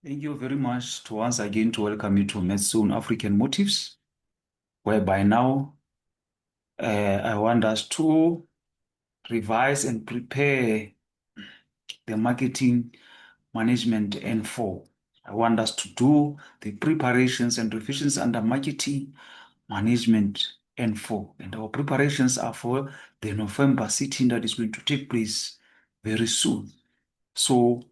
Thank you very much to once again to welcome you to Metsoon African Motives, whereby now I want us to revise and prepare the marketing management N4. I want us to do the preparations and revisions under marketing management N4. And our preparations are for the November sitting that is going to take place very soon. So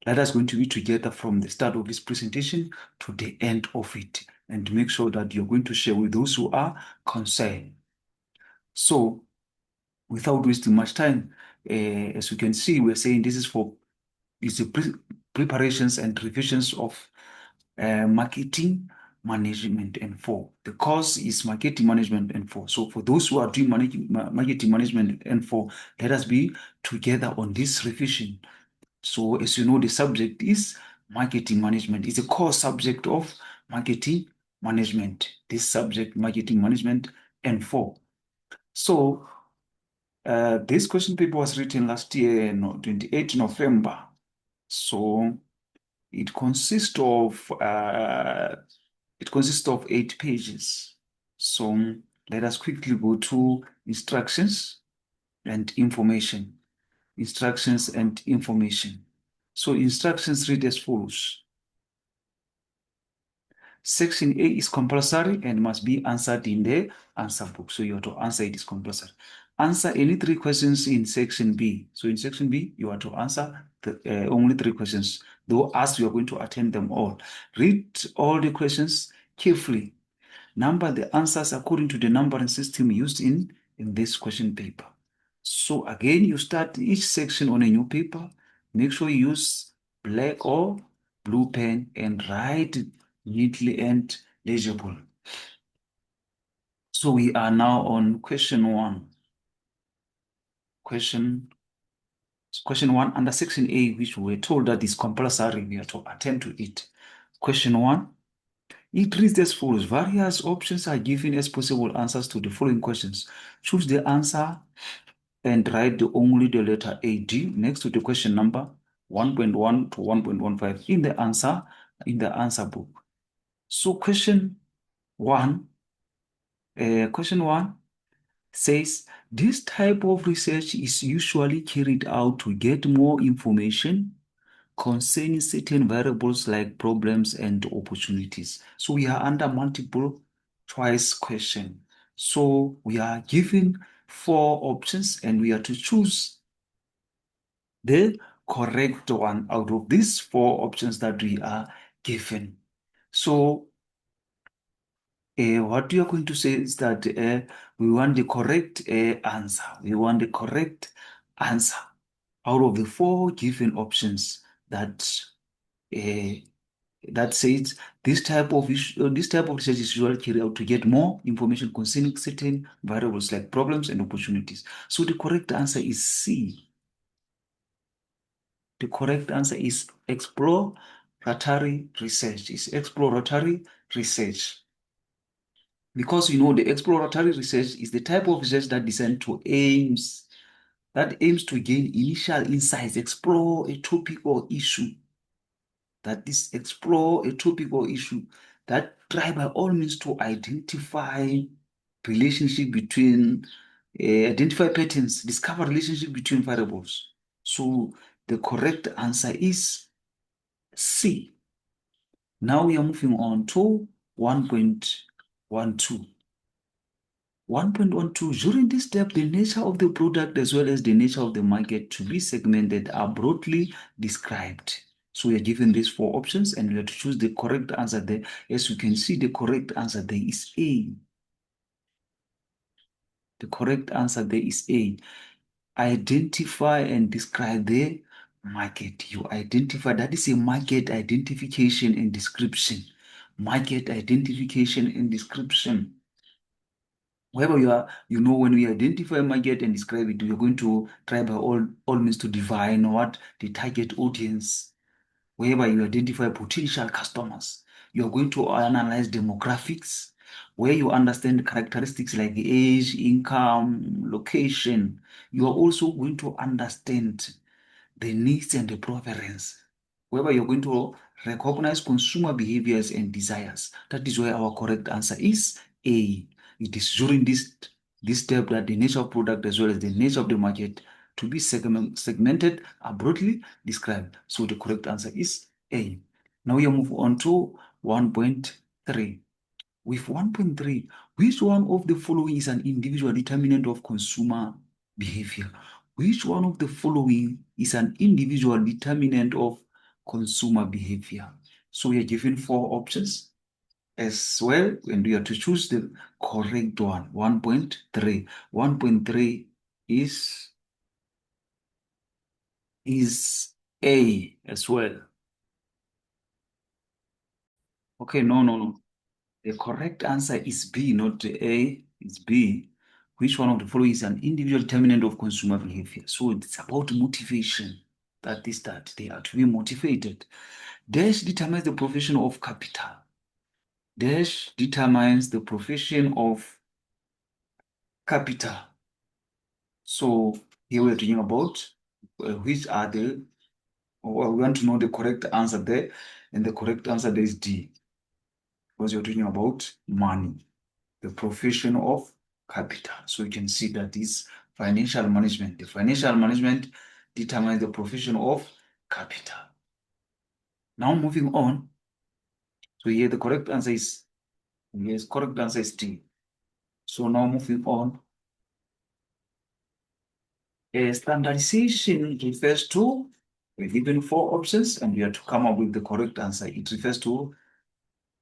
let us going to be together from the start of this presentation to the end of it and make sure that you're going to share with those who are concerned. So without wasting much time, as you can see, we're saying this is for it's the preparations and revisions of marketing management N4. The course is marketing management N4. So for those who are doing marketing management N4, let us be together on this revision. So as you know, the subject is marketing management. It's a core subject of marketing management. This subject, marketing management, N4. So this question paper was written last year, no, 28 November. So it consists of 8 pages. So let us quickly go to instructions and information. Instructions and information. So instructions read as follows. Section A is compulsory and must be answered in the answer book. So you have to answer it is compulsory. Answer any 3 questions in section B. So in section B, you have to answer only 3 questions. Though as you are going to attend them all. Read all the questions carefully. Number the answers according to the numbering system used in this question paper. So again, you start each section on a new paper. Make sure you use black or blue pen and write neatly and legible. So we are now on question 1. Question 1 under section A, which we were told that is compulsory, we have to attend to it. Question 1. It reads as follows. Various options are given as possible answers to the following questions. Choose the answer and write only the letter AD next to the question number 1.1 to 1.15 in the answer book. So question 1 says this type of research is usually carried out to get more information concerning certain variables like problems and opportunities. So we are under multiple choice question. So we are given 4 options and we are to choose the correct one out of these 4 options that we are given. So what you are going to say is that we want the correct answer. We want the correct answer out of the 4 given options that says this type of research is usually carried out to get more information concerning certain variables like problems and opportunities. So the correct answer is C. The correct answer is exploratory research. It's exploratory research. Because you know the exploratory research is the type of research that aims to gain initial insights, explore a topic or issue. That is, explore a topic or issue that try by all means to identify relationship between identify patterns, discover relationship between variables. So the correct answer is C. Now we are moving on to 1.12. 1.12, during this step, the nature of the product as well as the nature of the market to be segmented are broadly described. So we are given these 4 options and we have to choose the correct answer there. As you can see, the correct answer there is A. The correct answer there is A. Identify and describe the market. You identify, that is a market identification and description. Market identification and description. Wherever you are, you know, when we identify market and describe it, we are going to try by all means to define what the target audience. Wherever you identify potential customers, you are going to analyze demographics, where you understand characteristics like age, income, location. You are also going to understand the needs and the preference. Wherever you're going to recognize consumer behaviors and desires. That is why our correct answer is A. It is during this step that the nature of product as well as the nature of the market to be segmented are broadly described. So the correct answer is A. Now we move on to 1.3. With 1.3, which one of the following is an individual determinant of consumer behavior? Which one of the following is an individual determinant of consumer behavior? So we are given 4 options as well, and we have to choose the correct one. 1.3. 1.3 is A as well. Okay, no. The correct answer is B, not A. It's B. Which one of the following is an individual determinant of consumer behavior? So it's about motivation. That is that they are to be motivated. Dash determines the profession of capital. Dash determines the profession of capital. So here we're talking about which are the, or we want to know the correct answer there, and the correct answer there is D, because you're talking about money, the profession of capital. So you can see that is financial management. The financial management determines the profession of capital. Now moving on. So here the correct answer is, yes, correct answer is D. So now moving on. Standardization refers to, we're given 4 options and we have to come up with the correct answer. It refers to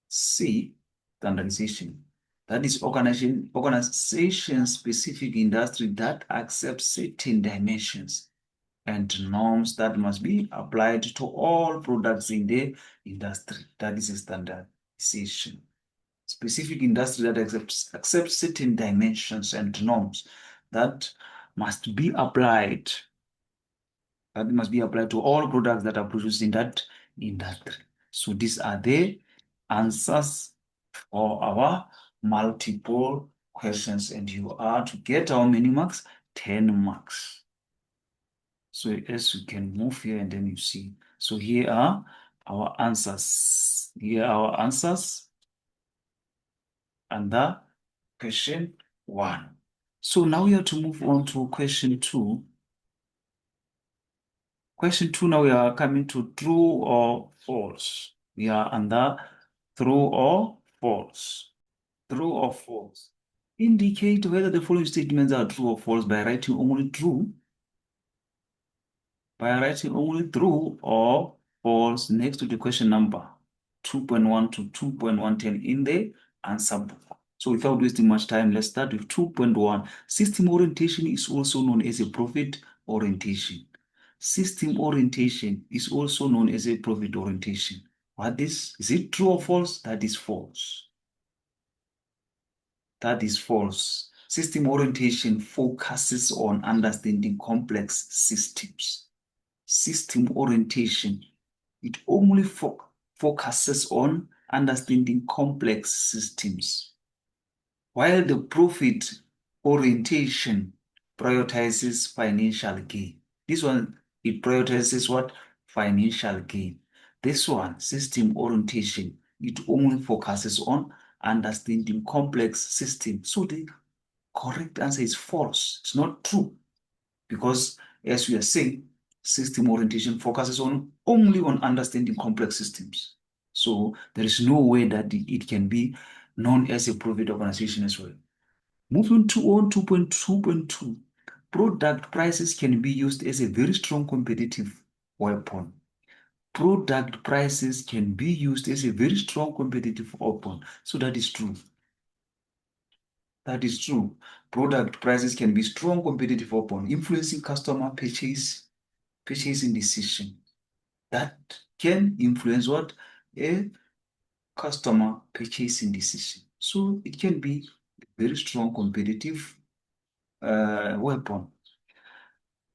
C, standardization. That is organization-specific industry that accepts certain dimensions and norms that must be applied to all products in the industry. That is a standardization. Specific industry that accepts certain dimensions and norms that must be applied to all products that are produced in that industry. So these are the answers for our multiple questions, and you are to get how many marks? 10 marks. So as you can move here and then you see. So here are our answers. Here are our answers under question 1. So now we have to move on to question 2. Question 2, now we are coming to true or false. We are under true or false. True or false. Indicate whether the following statements are true or false by writing only true. By writing only true or false next to the question number 2.1 to 2.110 in the answer book. So without wasting much time, let's start with 2.1. System orientation is also known as a profit orientation. System orientation is also known as a profit orientation. What is it true or false? That is false. That is false. System orientation focuses on understanding complex systems. System orientation, it only focuses on understanding complex systems, while the profit orientation prioritizes financial gain. This one, it prioritizes what? Financial gain. This one, system orientation, it only focuses on understanding complex systems. So the correct answer is false. It's not true, because as we are saying, system orientation focuses only on understanding complex systems. So there is no way that it can be known as a profit organization as well. Moving to on 2.2.2, product prices can be used as a very strong competitive weapon. Product prices can be used as a very strong competitive weapon. So that is true. That is true. Product prices can be strong competitive weapon, influencing customer purchasing decision. That can influence what? A customer purchasing decision. So it can be a very strong competitive weapon.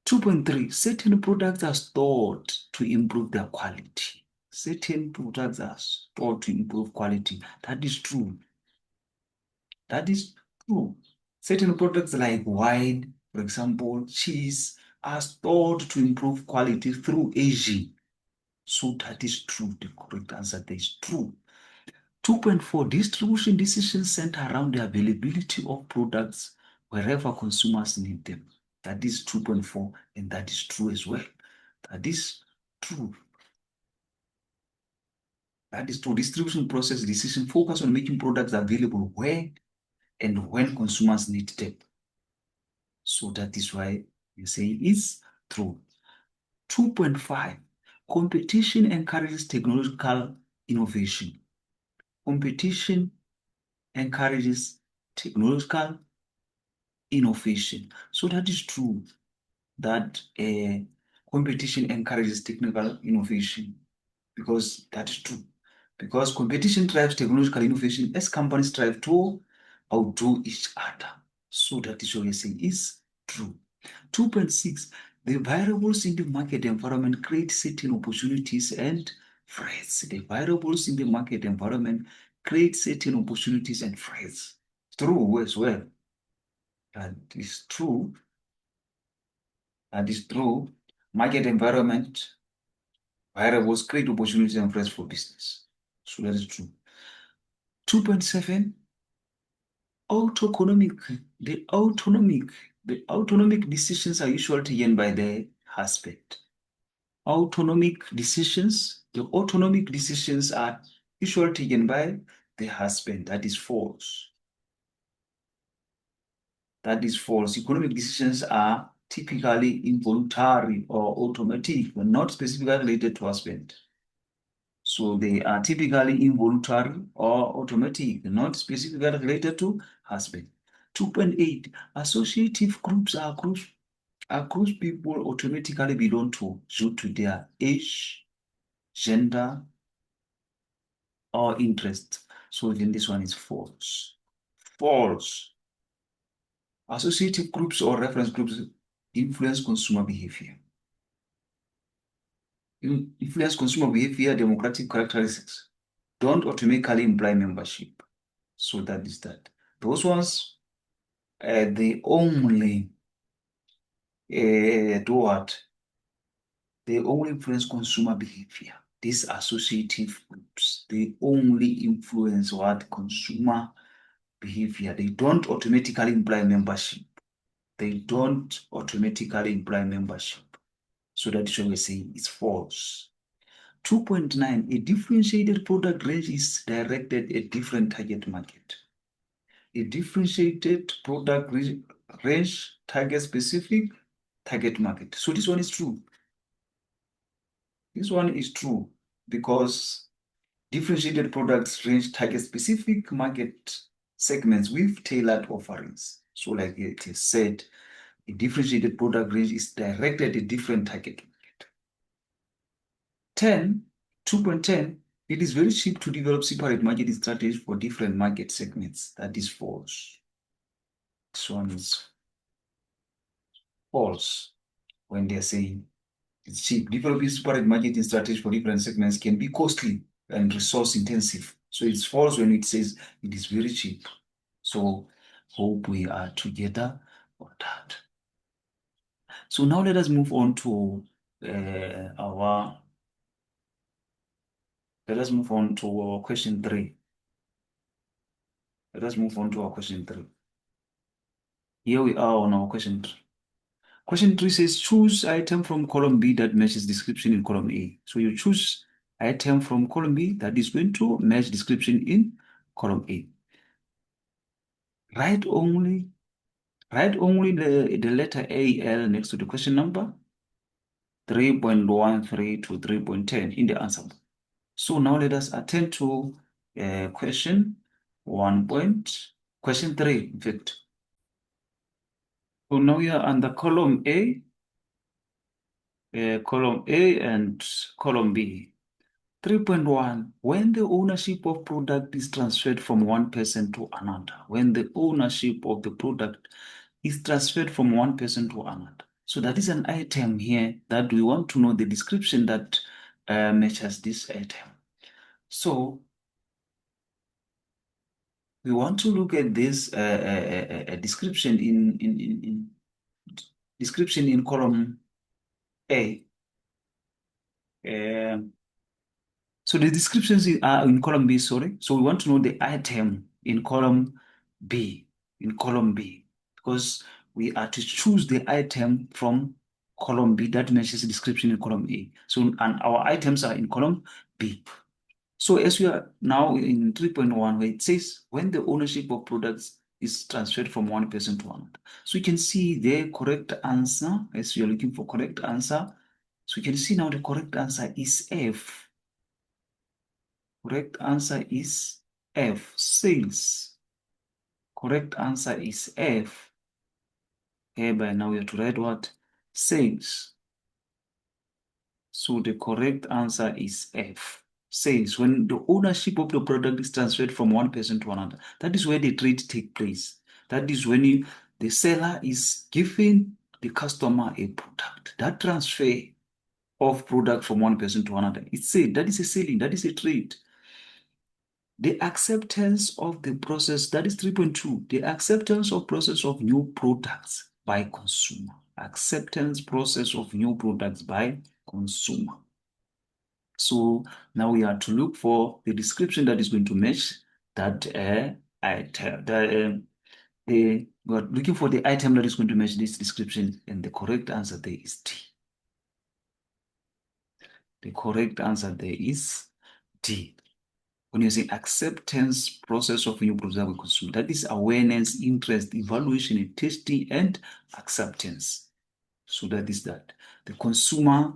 2.3, certain products are stored to improve their quality. Certain products are stored to improve quality. That is true. That is true. Certain products like wine, for example, cheese, are stored to improve quality through aging. So that is true. The correct answer there is true. 2.4, distribution decisions center around the availability of products wherever consumers need them. That is 2.4, and that is true as well. That is true. That is true. Distribution process decision focus on making products available where and when consumers need them. So that is why you say it's true. 2.5, competition encourages technological innovation. Competition encourages technological innovation. So that is true that competition encourages technical innovation because that is true. Because competition drives technological innovation as companies strive to outdo each other. So that is what we say is true. 2.6, the variables in the market environment create certain opportunities and threats. The variables in the market environment create certain opportunities and threats. True as well. That is true. That is true. Market environment variables create opportunities and threats for business. So that is true. 2.7, autonomic. The autonomic decisions are usually taken by the husband. The autonomic decisions are usually taken by the husband. That is false. That is false. Economic decisions are typically involuntary or automatic, but not specifically related to husband. So they are typically involuntary or automatic, not specifically related to husband. 2.8, associative groups are groups people automatically belong to due to their age, gender, or interest. So then this one is false. False. Associative groups or reference groups influence consumer behavior. Influence consumer behavior, democratic characteristics don't automatically imply membership. So that is that. Those ones, they only do what? They only influence consumer behavior. These associative groups, they only influence what? Consumer behavior. They don't automatically imply membership. They don't automatically imply membership. So that is why we say it's false. 2.9, a differentiated product range is directed at different target market. A differentiated product range target specific target market. So this one is true. This one is true because differentiated products range target specific market segments with tailored offerings. So like it is said, a differentiated product range is directed at different target market. 10, 2.10, it is very cheap to develop separate marketing strategies for different market segments. That is false. This one is false when they're saying it's cheap. Developing separate marketing strategies for different segments can be costly and resource intensive. So it's false when it says it is very cheap. So hope we are together on that. So now let us move on to our question 3. Let us move on to our question 3. Here we are on our question 3. Question 3 says choose item from column B that matches description in column A. So you choose item from column B that is going to match description in column A. Write only the letter AL next to the question number 3.13 to 3.10 in the answer. So now let us attend to question 3, in fact. So now we are under column A and column B. 3.1, when the ownership of product is transferred from one person to another. When the ownership of the product is transferred from one person to another. So that is an item here that we want to know the description that matches this item. So we want to look at this description in column A. So the descriptions are in column B, sorry. So we want to know the item in column B, because we are to choose the item from column B that matches the description in column A. So, and our items are in column B. So as we are now in 3.1, where it says when the ownership of products is transferred from one person to another. So you can see the correct answer as we are looking for correct answer. So you can see now the correct answer is F. Correct answer is F, sales. Correct answer is F. Hereby now we have to write what? Sales. So the correct answer is F. Sales. When the ownership of the product is transferred from one person to another, that is where the trade takes place. That is when the seller is giving the customer a product. That transfer of product from one person to another, it's said that is a selling, that is a trade. The acceptance of the process, that is 3.2, the acceptance of process of new products by consumer. Acceptance process of new products by consumer. So now we are to look for the description that is going to match that item. We are looking for the item that is going to match this description, and the correct answer there is D. The correct answer there is D. When you say acceptance process of new products that we consume, that is awareness, interest, evaluation, and testing, and acceptance. So that is that. The consumer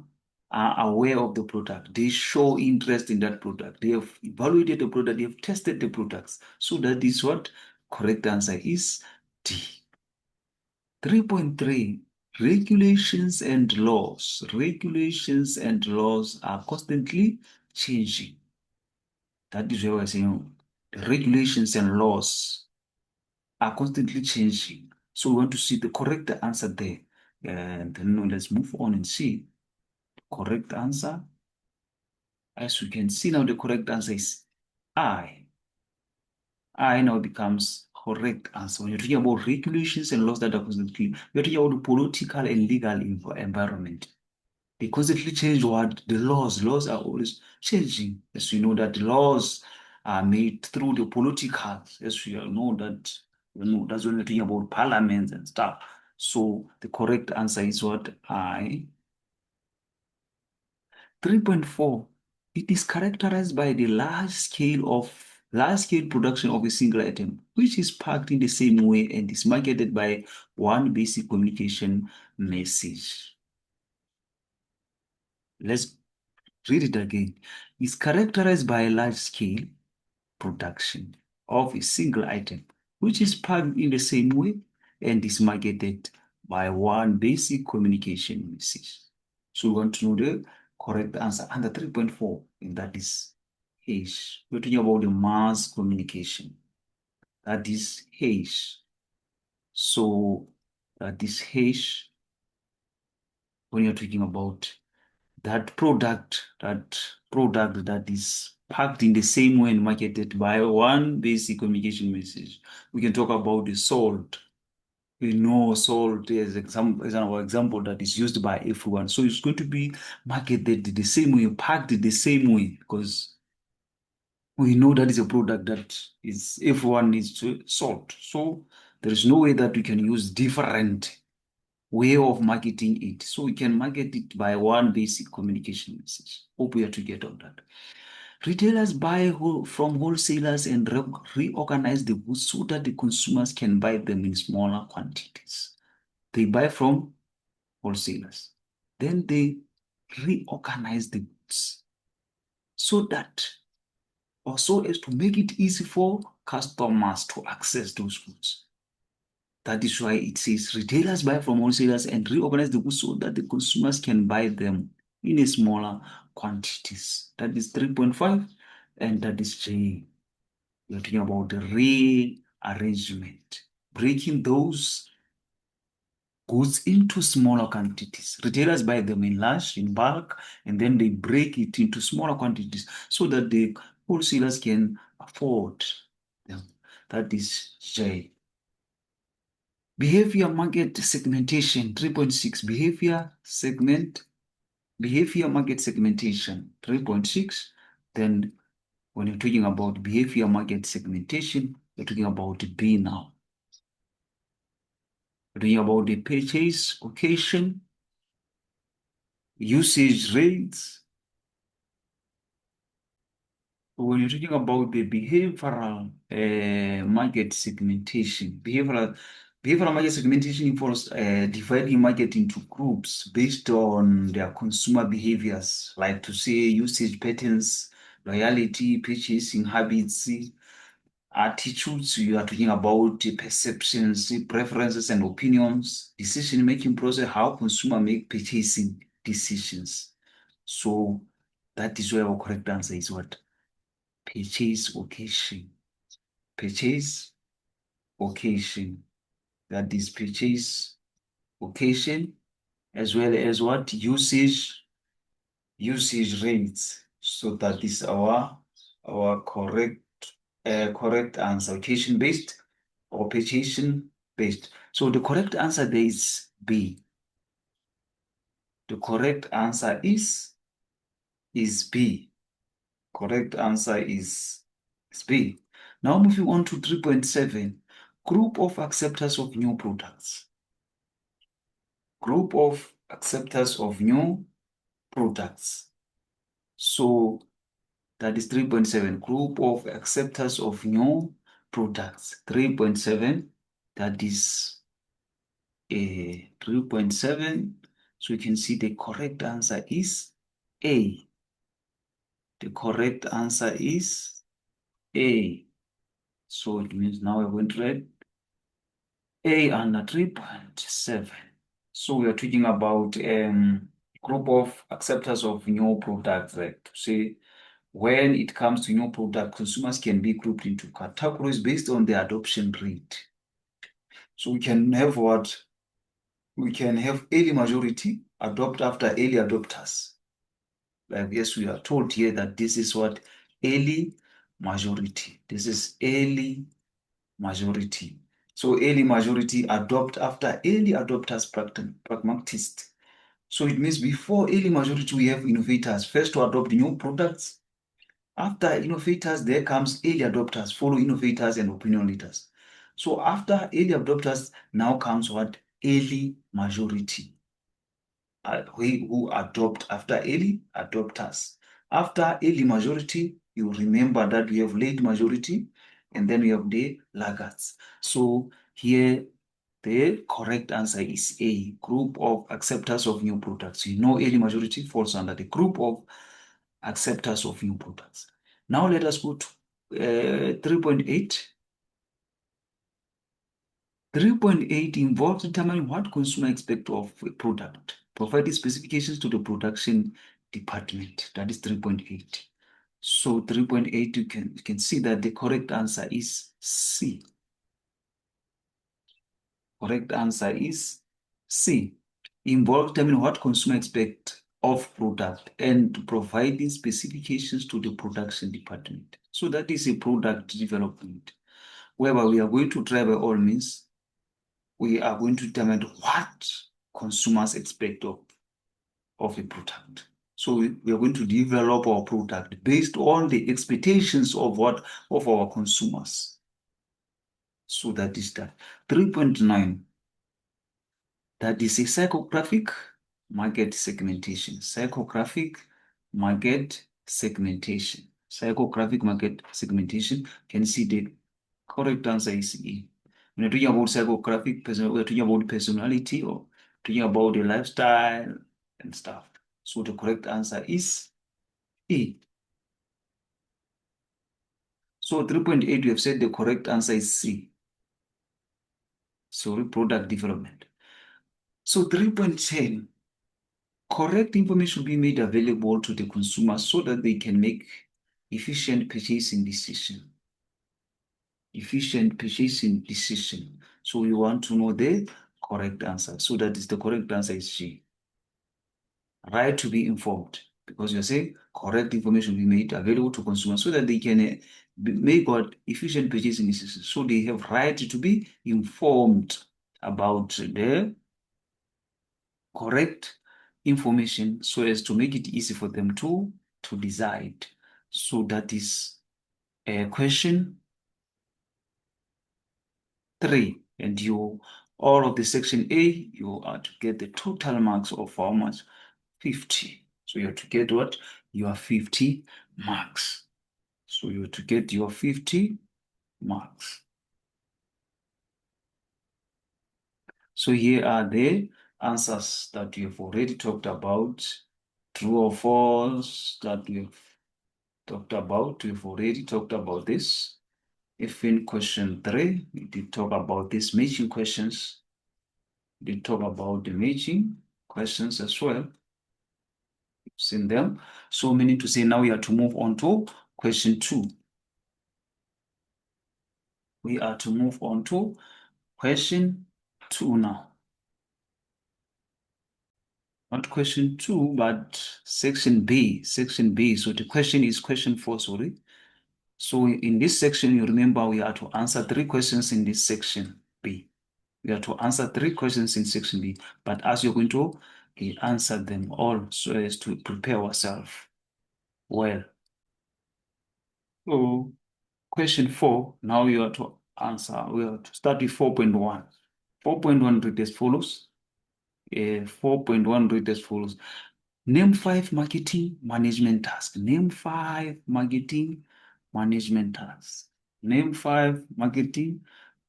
are aware of the product. They show interest in that product. They have evaluated the product. They have tested the products. So that is what correct answer is D. 3.3, regulations and laws. Regulations and laws are constantly changing. That is where we're saying the regulations and laws are constantly changing. So we want to see the correct answer there. And then let's move on and see the correct answer. As we can see now, the correct answer is I. I now becomes correct answer. When you're talking about regulations and laws that are constantly, we're talking about the political and legal environment. They constantly change what the laws. Laws are always changing. As we know that the laws are made through the political. As we all know that, that's when we're talking about parliaments and stuff. So the correct answer is what I. 3.4. It is characterized by the large scale production of a single item, which is packed in the same way and is marketed by one basic communication message. Let's read it again. Is characterized by a large-scale production of a single item, which is packed in the same way and is marketed by one basic communication message. So we want to know the correct answer under 3.4, and that is H. We're talking about the mass communication. That is H. So that is H when you're talking about that product that is packed in the same way and marketed by one basic communication message. We can talk about the salt. We know salt is an example that is used by everyone. So it's going to be marketed the same way, packed the same way, because we know that is a product that is everyone needs to salt. So there is no way that we can use different way of marketing it. So we can market it by one basic communication message. Hope we are together on that. Retailers buy from wholesalers and reorganize the goods so that the consumers can buy them in smaller quantities. They buy from wholesalers. Then they reorganize the goods so that, or so as to make it easy for customers to access those goods. That is why it says retailers buy from wholesalers and reorganize the goods so that the consumers can buy them in a smaller quantities. That is 3.5, and that is J. We're talking about the rearrangement, breaking those goods into smaller quantities. Retailers buy them in large, in bulk, and then they break it into smaller quantities so that the wholesalers can afford them. That is J. Behavior market segmentation, 3.6. Behavior market segmentation, 3.6. Then when you're talking about behavior market segmentation, you're talking about B now. We're talking about the purchase occasion, usage rates. When you're talking about the behavioral market segmentation, behavioral market segmentation involves dividing market into groups based on their consumer behaviors, like to say usage patterns, loyalty, purchasing habits, attitudes. You are talking about the perceptions, preferences, and opinions, decision-making process, how consumer make purchasing decisions. So that is where our correct answer is what? Purchase occasion. Purchase occasion. That is purchase occasion, as well as what? Usage rates. So that is our correct answer. Occasion based or purchasing based. So the correct answer there is B. The correct answer is B. Correct answer is B. Now moving on to 3.7, group of acceptors of new products. Group of acceptors of new products. So that is 3.7, group of acceptors of new products. 3.7, that is 3.7. So you can see the correct answer is A. The correct answer is A. So it means now we're going to write A under 3.7. So we are talking about group of acceptors of new products, like to say when it comes to new product, consumers can be grouped into categories based on their adoption rate. So we can have what? We can have early majority, adopt after early adopters. Like yes, we are told here that this is what? Early majority. This is early majority. So early majority adopt after early adopters pragmatist. So it means before early majority, we have innovators first to adopt new products. After innovators, there comes early adopters, follow innovators and opinion leaders. So after early adopters, now comes what? Early majority. We who adopt after early adopters. After early majority, you remember that we have late majority and then we have the laggards. So here the correct answer is A, group of acceptors of new products. You know early majority falls under the group of acceptors of new products. Now let us go to 3.8. 3.8 involves determining what consumer expect of a product, providing specifications to the production department. That is 3.8. So 3.8, you can see that the correct answer is C. Correct answer is C. Involve determining what consumer expect of product and providing specifications to the production department. So that is a product development, whereby we are going to try by all means, we are going to determine what consumers expect of a product. So we are going to develop our product based on the expectations of our consumers. So that is that. 3.9. That is a psychographic market segmentation. Psychographic market segmentation. Psychographic market segmentation. Can see the correct answer is E. When you're talking about psychographic, we're talking about personality or talking about the lifestyle and stuff. So the correct answer is E. So 3.8, we have said the correct answer is C. Sorry, product development. So 3.10, correct information will be made available to the consumer so that they can make efficient purchasing decision. Efficient purchasing decision. So we want to know the correct answer. So that is the correct answer is G. Right to be informed, because you're saying correct information will be made available to consumers so that they can make what efficient purchasing decisions. So they have right to be informed about the correct information so as to make it easy for them to decide. So that is question 3. And you, all of the section A, you are to get the total marks of how much? 50. So you have to get what? Your 50 marks. So you have to get your 50 marks. So here are the answers that we have already talked about. True or false that we've talked about. We've already talked about this. If in question 3, we did talk about these matching questions. We did talk about the matching questions as well. You've seen them. So meaning to say now we have to move on to question 2. We are to move on to question 2 now. Not question 2, but section B. Section B. So the question is question 4, sorry. So in this section, you remember we are to answer 3 questions in this section B. We are to answer 3 questions in section B, but as you're going to answer them all so as to prepare ourselves well. So question 4, now you are to answer. We are to start with 4.1. 4.1 read as follows. 4.1 read as follows. Name 5 marketing management tasks. Name 5 marketing management tasks. Name 5 marketing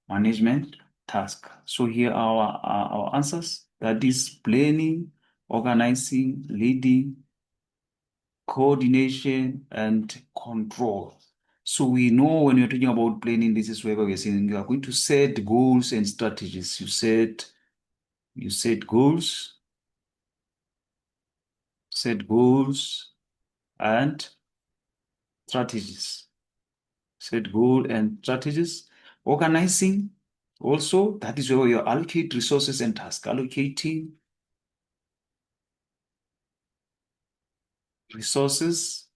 management tasks. So here are our answers. That is planning, organizing, leading, coordination, and control. So we know when you're talking about planning, this is where we're saying you are going to set goals and strategies. You set goals, and strategies. Set goal and strategies. Organizing, also, that is where you allocate resources and tasks. Allocating resources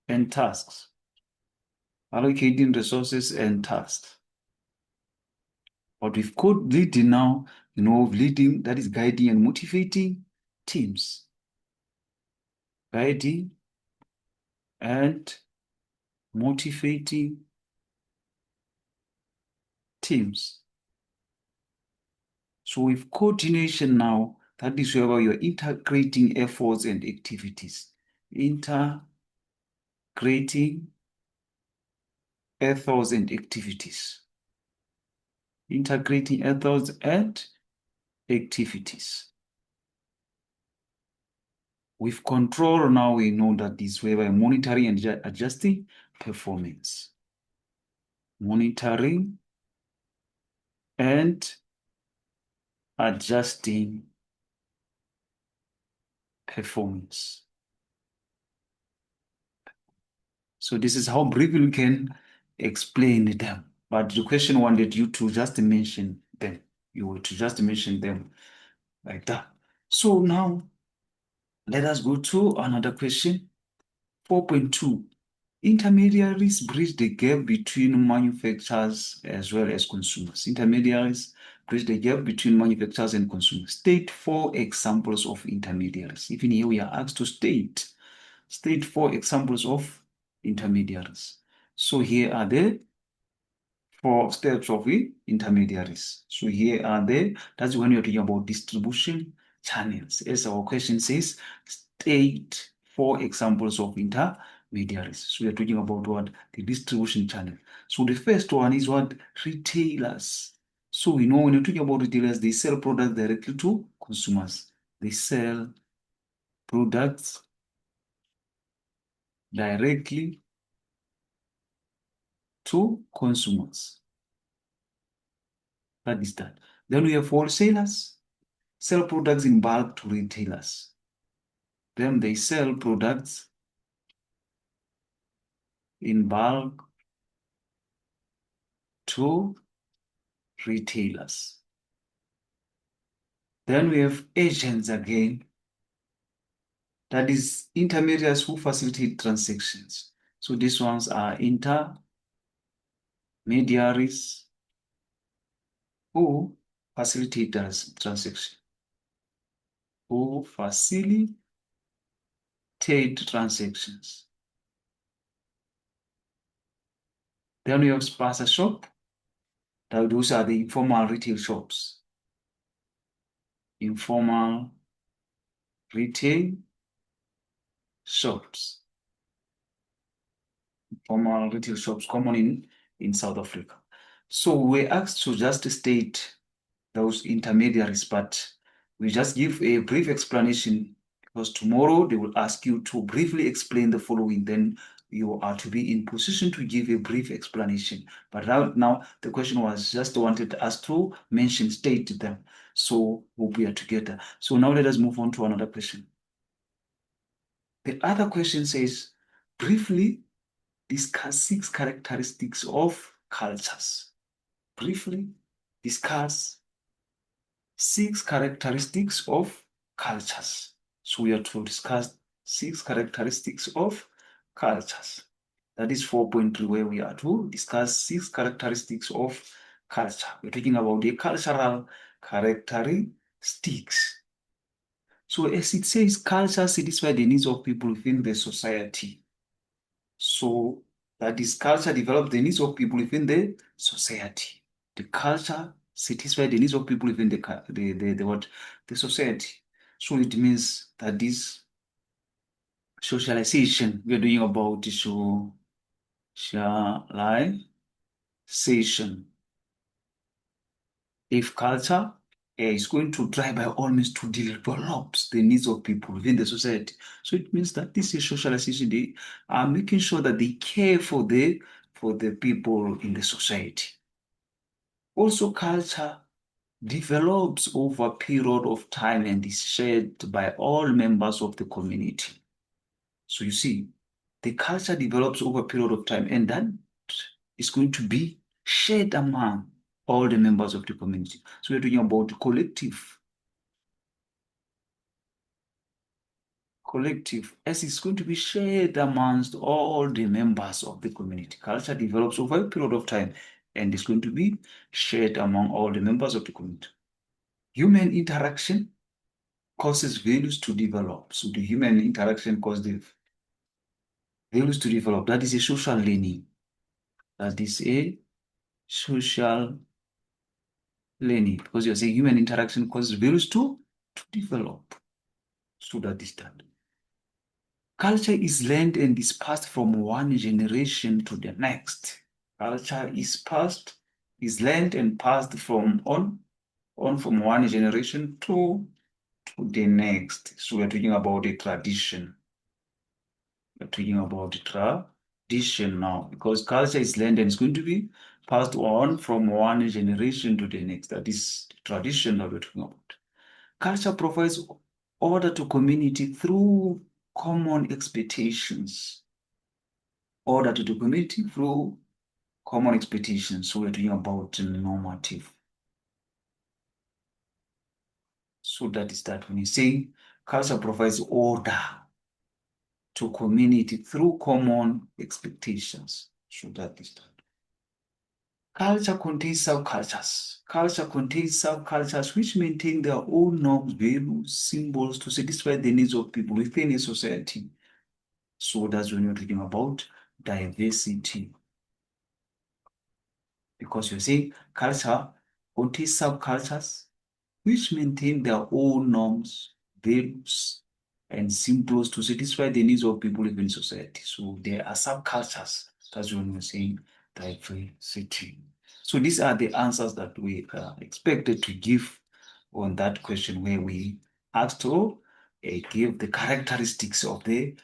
and tasks. Allocating resources and tasks. But with code leading now, leading, that is guiding and motivating teams. Guiding and motivating teams. So with coordination now, that is where you're integrating efforts and activities. Integrating efforts and activities. Integrating efforts and activities. With control now, we know that this way by monitoring and adjusting performance. Monitoring and adjusting performance. So this is how briefly we can explain them. But the question wanted you to just mention them. You were to just mention them like that. So now let us go to another question. 4.2. Intermediaries bridge the gap between manufacturers as well as consumers. Intermediaries bridge the gap between manufacturers and consumers. State 4 examples of intermediaries. Even here we are asked to state 4 examples of intermediaries. So here are the 4 steps of the intermediaries. So here are that's when you're talking about distribution channels. As our question says, state 4 examples of intermediaries. So we're talking about what? The distribution channel. So the first one is what? Retailers. So we know when you're talking about retailers, they sell products directly to consumers. They sell products directly to consumers. That is that. Then we have wholesalers, sell products in bulk to retailers. Then they sell products in bulk to retailers. Then we have agents again, that is intermediaries who facilitate transactions. So these ones are intermediaries who facilitate transaction. Who facilitate trade transactions. Then we have spaza shop. Those are the informal retail shops. Informal retail shops. Informal retail shops common in South Africa. So we're asked to just state those intermediaries, but we just give a brief explanation because tomorrow they will ask you to briefly explain the following. Then you are to be in position to give a brief explanation. But right now the question was just wanted us to mention, state them. So we'll be together. So now let us move on to another question. The other question says, briefly discuss 6 characteristics of cultures. Briefly discuss 6 characteristics of cultures. So we are to discuss 6 characteristics of cultures. That is 4.3, where we are to discuss 6 characteristics of culture. We're talking about the cultural characteristics. So as it says, culture satisfies the needs of people within the society. So that is, culture develops the needs of people within the society. The culture satisfies the needs of people within the society. So it means that this socialization we are doing about the socialization. If culture is going to try by all means to develop the needs of people within the society. So it means that this is socialization. They are making sure that they care for the people in the society. Also, culture develops over a period of time and is shared by all members of the community. So you see, the culture develops over a period of time, and that is going to be shared among all the members of the community. So we're talking about collective, as it's going to be shared amongst all the members of the community. Culture develops over a period of time and is going to be shared among all the members of the community. Human interaction causes values to develop. So the human interaction causes the values to develop. That is a social learning. That is a social learning, because you're saying human interaction causes values to develop. So that is that. Culture is learned and is passed from one generation to the next. Culture is learned and passed from from one generation to the next. So we're talking about a tradition. We're talking about tradition now, because culture is learned and it's going to be passed on from one generation to the next. That is the tradition that we're talking about. Culture provides order to community through common expectations. Order to the community through common expectations. So we're talking about normative. So that is that when you say culture provides order to community through common expectations. So that is that. Culture contains subcultures. Culture contains subcultures which maintain their own norms, values, symbols to satisfy the needs of people within a society. So that's when you're talking about diversity. Because you're saying culture contains subcultures which maintain their own norms, values, and symbols to satisfy the needs of people within society. So there are subcultures. That's when we're saying diversity. So these are the answers that we are expected to give on that question, where we asked to give the characteristics of the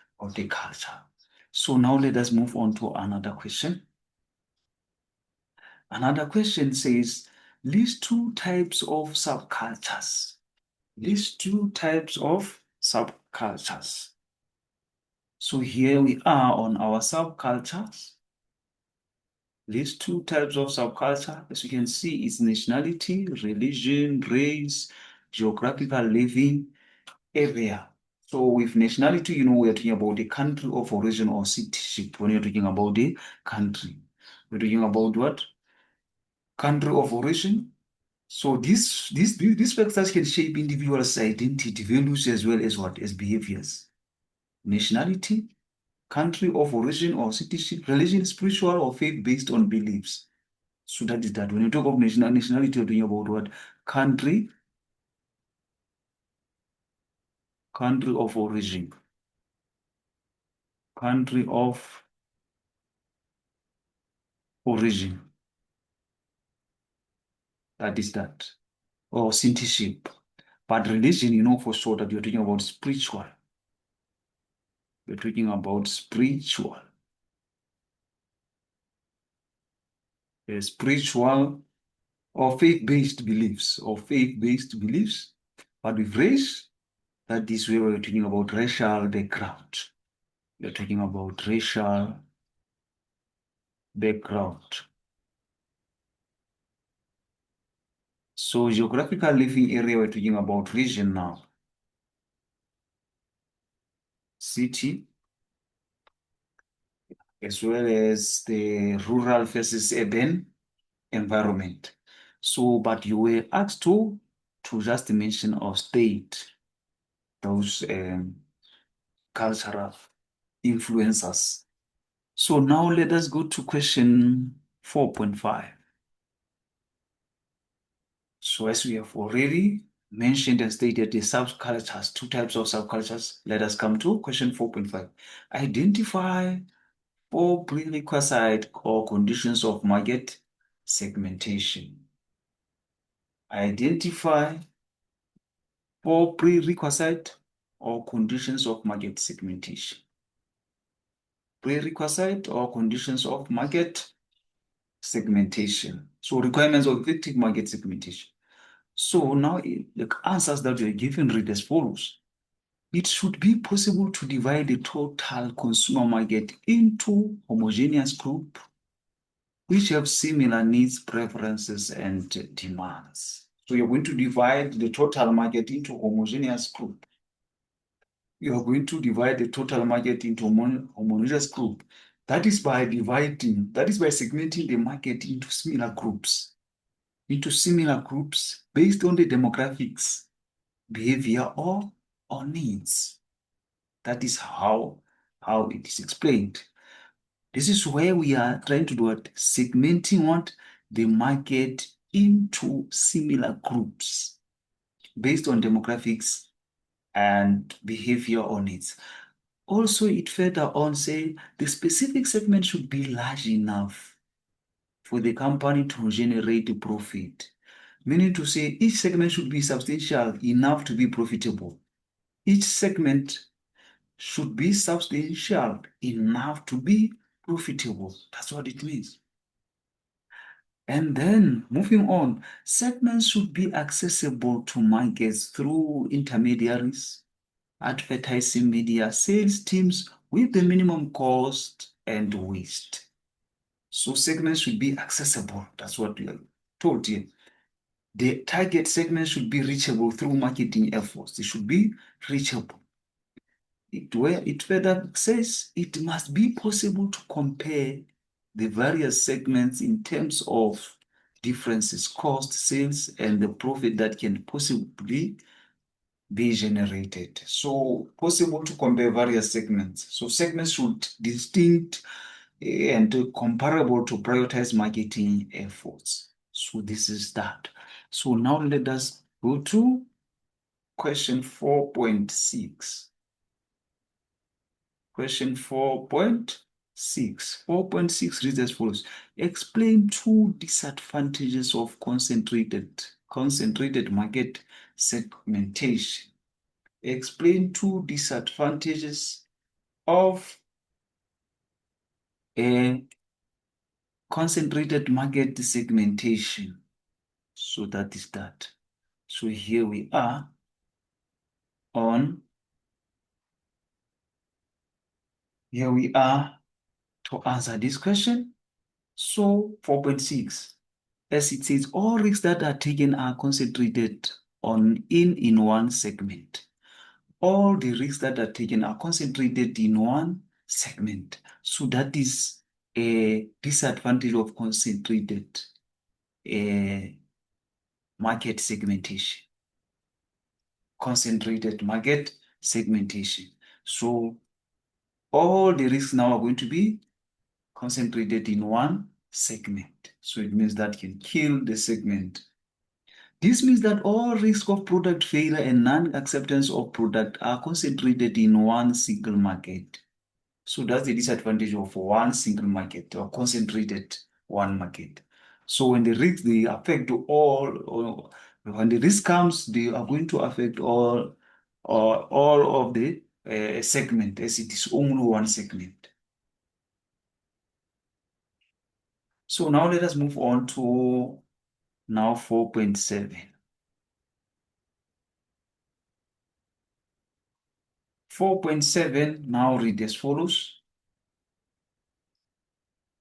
culture. So now let us move on to another question. Another question says, list 2 types of subcultures. List 2 types of subcultures. So here we are on our subcultures. List 2 types of subculture. As you can see, it's nationality, religion, race, geographical living area. So with nationality, we're talking about the country of origin or citizenship. When you're talking about the country, we're talking about what? Country of origin. So these factors can shape individuals' identity, values, as well as what? As behaviors. nationality, country of origin or citizenship, religion, spiritual or faith based on beliefs. So that is that. When you talk of nationality, you're talking about what? Country, country of origin, country of origin. That is that. Or citizenship. But religion, you know for sure that you're talking about spiritual. You're talking about spiritual. Spiritual or faith-based beliefs or faith-based beliefs. But with race, that is where we're talking about racial background. We're talking about racial background. So geographical living area, we're talking about region now. City, as well as the rural versus urban environment. So, but you were asked to just mention or state those cultural influencers. So now let us go to question 4.5. So as we have already mentioned and stated the subcultures, two types of subcultures, let us come to question 4.5. Identify four prerequisite or conditions of market segmentation. Identify four prerequisite or conditions of market segmentation. Prerequisite or conditions of market segmentation. So requirements of effective market segmentation. So now the answers that we are given read as follows. It should be possible to divide the total consumer market into homogeneous groups which have similar needs, preferences, and demands. So you're going to divide the total market into homogeneous group. You are going to divide the total market into homogeneous group. That is by segmenting the market into similar groups based on the demographics, behavior, or needs. That is how it is explained. This is where we are trying to do it, segmenting the market into similar groups based on demographics and behavior or needs. Also, it further on say the specific segment should be large enough for the company to generate profit. Meaning to say each segment should be substantial enough to be profitable. Each segment should be substantial enough to be profitable. That's what it means. And then moving on, segments should be accessible to markets through intermediaries, advertising media, sales teams with the minimum cost and waste. So segments should be accessible. That's what we are told here. The target segment should be reachable through marketing efforts. They should be reachable. It further says it must be possible to compare the various segments in terms of differences, cost, sales, and the profit that can possibly be generated. So possible to compare various segments. So segments should distinct and comparable to prioritize marketing efforts. So this is that. So now let us go to question 4.6. Question 4.6. 4.6 reads as follows. Explain two disadvantages of concentrated market segmentation. Explain two disadvantages of a concentrated market segmentation. So that is that. So here we are to answer this question. So 4.6, as it says, all risks that are taken are concentrated in one segment. All the risks that are taken are concentrated in one segment. So that is a disadvantage of concentrated market segmentation. Concentrated market segmentation. So all the risks now are going to be concentrated in one segment. So it means that can kill the segment. This means that all risk of product failure and non-acceptance of product are concentrated in one single market. So that's the disadvantage of one single market or concentrated one market. So when the risk they affect all, or when the risk comes, they are going to affect all of the segment, as it is only one segment. So now let us move on to now 4.7. 4.7 now read as follows.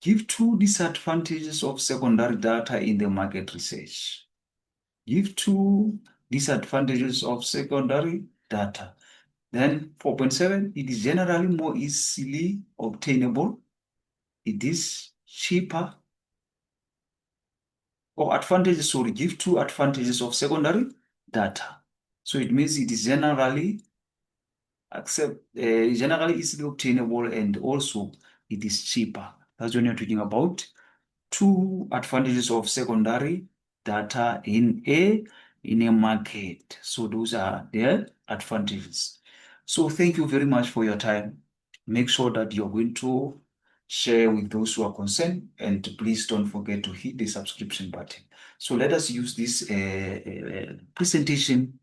Give two disadvantages of secondary data in the market research. Give two disadvantages of secondary data. Then 4.7, it is generally more easily obtainable. It is cheaper. Or advantages, sorry, give two advantages of secondary data. So it means it is generally easily obtainable, and also it is cheaper. That's when you're talking about two advantages of secondary data in a market. So those are their advantages. So thank you very much for your time. Make sure that you're going to share with those who are concerned, and please don't forget to hit the subscription button. So let us use this presentation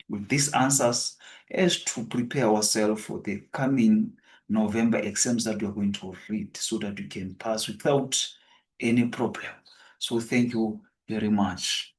with these answers as to prepare ourselves for the coming November exams that we're going to read, so that we can pass without any problem. So thank you very much.